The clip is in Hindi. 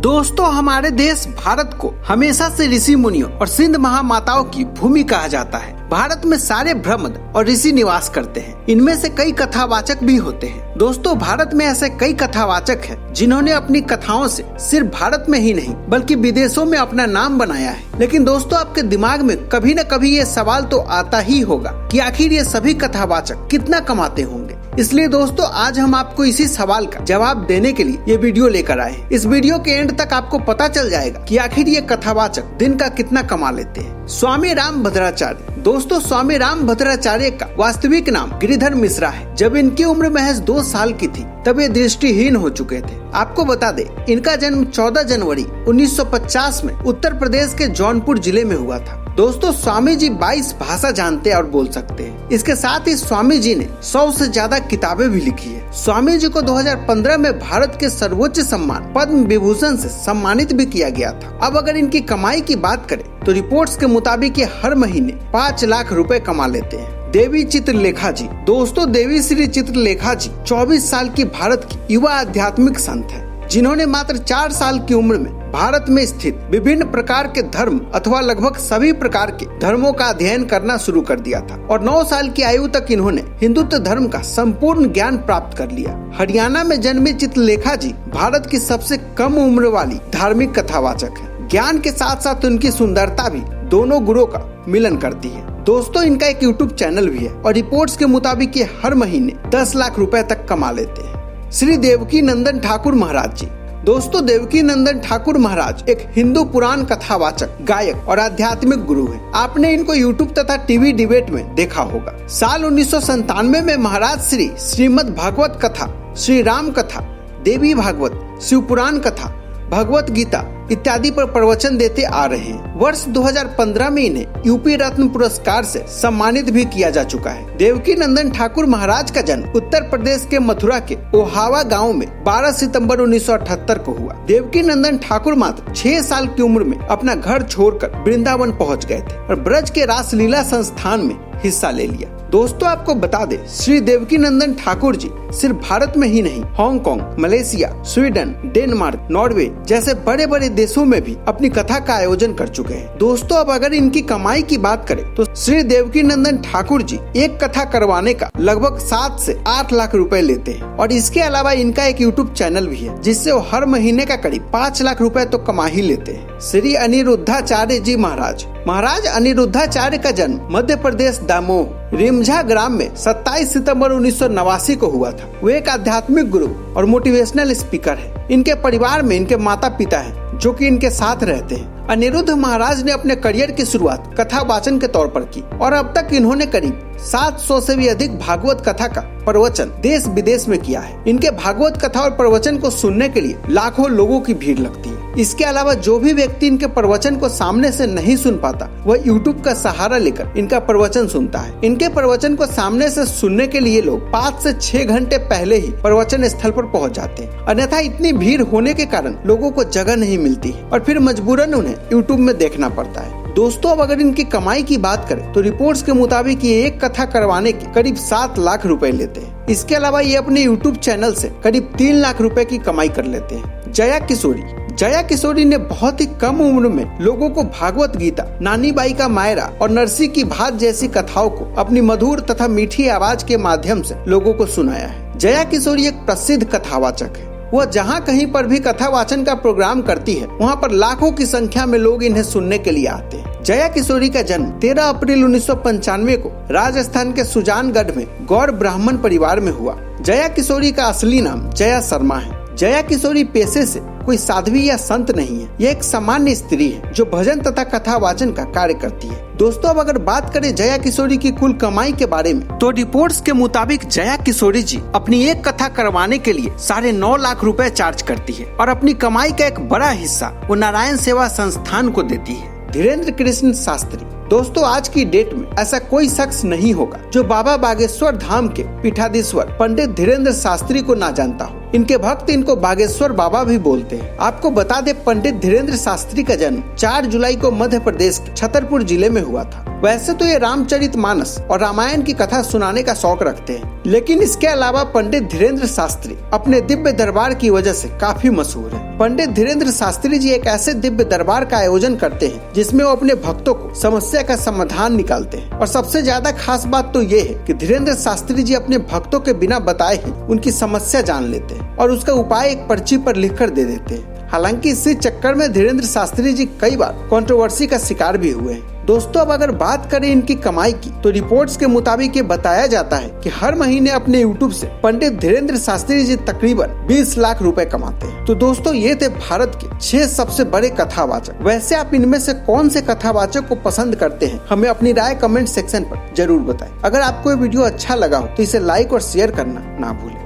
दोस्तों, हमारे देश भारत को हमेशा से ऋषि मुनियों और सिंध महामाताओं की भूमि कहा जाता है। भारत में सारे ब्रह्मद और ऋषि निवास करते हैं। इनमें से कई कथावाचक भी होते हैं। दोस्तों, भारत में ऐसे कई कथावाचक हैं जिन्होंने अपनी कथाओं से सिर्फ भारत में ही नहीं बल्कि विदेशों में अपना नाम बनाया है। लेकिन दोस्तों, आपके दिमाग में कभी न कभी ये सवाल तो आता ही होगा कि आखिर ये सभी कथावाचक कितना कमाते होंगे। इसलिए दोस्तों, आज हम आपको इसी सवाल का जवाब देने के लिए ये वीडियो लेकर आए हैं। इस वीडियो के एंड तक आपको पता चल जाएगा कि आखिर ये कथावाचक दिन का कितना कमा लेते हैं। स्वामी रामभद्राचार्य। दोस्तों, स्वामी रामभद्राचार्य का वास्तविक नाम गिरिधर मिश्रा है। जब इनकी उम्र महज 2 साल की थी तब ये दृष्टिहीन हो चुके थे। आपको बता दें, इनका जन्म 14 जनवरी 1950 में उत्तर प्रदेश के जौनपुर जिले में हुआ था। दोस्तों, स्वामी जी 22 भाषा जानते और बोल सकते हैं। इसके साथ ही स्वामी जी ने 100 से ज्यादा किताबें भी लिखी है। स्वामी जी को 2015 में भारत के सर्वोच्च सम्मान पद्म विभूषण से सम्मानित भी किया गया था। अब अगर इनकी कमाई की बात करें तो रिपोर्ट्स के मुताबिक ये हर महीने 5 लाख रुपए कमा लेते हैं। देवी चित्रलेखा जी। दोस्तों, देवी श्री चित्रलेखा जी 24 साल की भारत की युवा आध्यात्मिक संत है, जिन्होंने मात्र 4 साल की उम्र में भारत में स्थित विभिन्न प्रकार के धर्म अथवा लगभग सभी प्रकार के धर्मों का अध्ययन करना शुरू कर दिया था और 9 साल की आयु तक इन्होंने हिंदुत्व धर्म का संपूर्ण ज्ञान प्राप्त कर लिया। हरियाणा में जन्मे चित्रलेखा जी भारत की सबसे कम उम्र वाली धार्मिक कथावाचक है। ज्ञान के साथ साथ उनकी सुंदरता भी दोनों गुणों का मिलन करती है। दोस्तों, इनका एक यूट्यूब चैनल भी है और रिपोर्ट्स के मुताबिक ये हर महीने 10 लाख रुपए तक कमा लेते हैं। श्री देवकी नंदन ठाकुर महाराज जी। दोस्तों, देवकी नंदन ठाकुर महाराज एक हिंदू पुराण कथावाचक, गायक और आध्यात्मिक गुरु हैं। आपने इनको यूट्यूब तथा टीवी डिबेट में देखा होगा। साल 1997 में महाराज श्रीमद् भागवत कथा, श्री राम कथा, देवी भागवत, शिव पुराण कथा, भगवत गीता इत्यादि पर प्रवचन देते आ रहे हैं। वर्ष 2015 में इन्हें यूपी रत्न पुरस्कार से सम्मानित भी किया जा चुका है। देवकी नंदन ठाकुर महाराज का जन्म उत्तर प्रदेश के मथुरा के ओहावा गांव में 12 सितंबर 1978 को हुआ। देवकी नंदन ठाकुर मात्र 6 साल की उम्र में अपना घर छोड़कर वृंदावन पहुंच गए थे और ब्रज के रासलीला संस्थान में हिस्सा ले लिया। दोस्तों, आपको बता दें, श्री देवकी नंदन ठाकुर जी सिर्फ भारत में ही नहीं, Hong Kong, Malaysia, Sweden, Denmark, Norway जैसे बड़े बड़े देशों में भी अपनी कथा का आयोजन कर चुके हैं। दोस्तों, अब अगर इनकी कमाई की बात करें तो श्री देवकी नंदन ठाकुर जी एक कथा करवाने का लगभग 7 से 8 लाख रुपए लेते हैं और इसके अलावा इनका एक यूट्यूब चैनल भी है जिससे वो हर महीने का करीब 5 लाख रुपए तो कमा ही लेते हैं। श्री अनिरुद्धाचार्य जी महाराज अनिरुद्धाचार्य का जन्म मध्य प्रदेश दामोह रिमझा ग्राम में 27 सितंबर 1989 को हुआ था। वो एक आध्यात्मिक गुरु और मोटिवेशनल स्पीकर है। इनके परिवार में इनके माता पिता हैं जो कि इनके साथ रहते हैं। अनिरुद्ध महाराज ने अपने करियर की शुरुआत कथा वाचन के तौर पर की और अब तक इन्होंने करीब 700 से भी अधिक भागवत कथा का प्रवचन देश विदेश में किया है। इनके भागवत कथा और प्रवचन को सुनने के लिए लाखों लोगों की भीड़ लगती है। इसके अलावा जो भी व्यक्ति इनके प्रवचन को सामने से नहीं सुन पाता, वह यूट्यूब का सहारा लेकर इनका प्रवचन सुनता है। इनके प्रवचन को सामने से सुनने के लिए लोग 5 से 6 घंटे पहले ही प्रवचन स्थल पर पहुंच जाते हैं, अन्यथा इतनी भीड़ होने के कारण लोगों को जगह नहीं मिलती है और फिर मजबूरन उन्हें यूट्यूब में देखना पड़ता है। दोस्तों, अब अगर इनकी कमाई की बात करें तो रिपोर्ट्स के मुताबिक ये एक कथा करवाने के करीब 7 लाख रुपए लेते हैं। इसके अलावा ये अपने यूट्यूब चैनल से करीब 3 लाख रुपए की कमाई कर लेते हैं। जया किशोरी ने बहुत ही कम उम्र में लोगों को भागवत गीता, नानी बाई का मायरा और नरसी की भात जैसी कथाओं को अपनी मधुर तथा मीठी आवाज के माध्यम से लोगों को सुनाया है। जया किशोरी एक प्रसिद्ध कथावाचक है। वह जहाँ कहीं पर भी कथा वाचन का प्रोग्राम करती है, वहाँ पर लाखों की संख्या में लोग इन्हें सुनने के लिए आते हैं। जया किशोरी का जन्म 13 अप्रैल 1995 को राजस्थान के सुजानगढ़ में गौड़ ब्राह्मण परिवार में हुआ। जया किशोरी का असली नाम जया शर्मा है। जया किशोरी पेशे से कोई साध्वी या संत नहीं है। यह एक सामान्य स्त्री है जो भजन तथा कथा वाचन का कार्य करती है। दोस्तों, अब अगर बात करें जया किशोरी की कुल कमाई के बारे में तो रिपोर्ट्स के मुताबिक जया किशोरी जी अपनी एक कथा करवाने के लिए 9.5 लाख रुपए चार्ज करती है और अपनी कमाई का एक बड़ा हिस्सा वो नारायण सेवा संस्थान को देती है। धीरेन्द्र कृष्ण शास्त्री। दोस्तों, आज की डेट में ऐसा कोई शख्स नहीं होगा जो बाबा बागेश्वर धाम के पीठाधीश्वर पंडित धीरेन्द्र शास्त्री को ना जानता हो। इनके भक्त इनको बागेश्वर बाबा भी बोलते हैं। आपको बता दे, पंडित धीरेन्द्र शास्त्री का जन्म 4 जुलाई को मध्य प्रदेश के छतरपुर जिले में हुआ था। वैसे तो ये रामचरितमानस और रामायण की कथा सुनाने का शौक रखते हैं, लेकिन इसके अलावा पंडित धीरेन्द्र शास्त्री अपने दिव्य दरबार की वजह से काफी मशहूर है। पंडित धीरेन्द्र शास्त्री जी एक ऐसे दिव्य दरबार का आयोजन करते हैं जिसमें वो अपने भक्तों को समस्या का समाधान निकालते हैं। और सबसे ज्यादा खास बात तो ये है कि धीरेन्द्र शास्त्री जी अपने भक्तों के बिना बताए ही उनकी समस्या जान लेते हैं और उसका उपाय एक पर्ची पर लिखकर दे देते हैं। हालांकि इसी चक्कर में धीरेन्द्र शास्त्री जी कई बार कंट्रोवर्सी का शिकार भी हुए हैं। दोस्तों, अब अगर बात करें इनकी कमाई की, तो रिपोर्ट्स के मुताबिक ये बताया जाता है कि हर महीने अपने यूट्यूब से पंडित धीरेन्द्र शास्त्री जी तकरीबन 20 लाख रुपए कमाते हैं। तो दोस्तों, ये थे भारत के 6 सबसे बड़े कथावाचक। वैसे आप इनमें से कौन से कथावाचक को पसंद करते हैं, हमें अपनी राय कमेंट सेक्शन पर जरूर बताएं। अगर आपको ये वीडियो अच्छा लगा हो तो इसे लाइक और शेयर करना ना भूलें।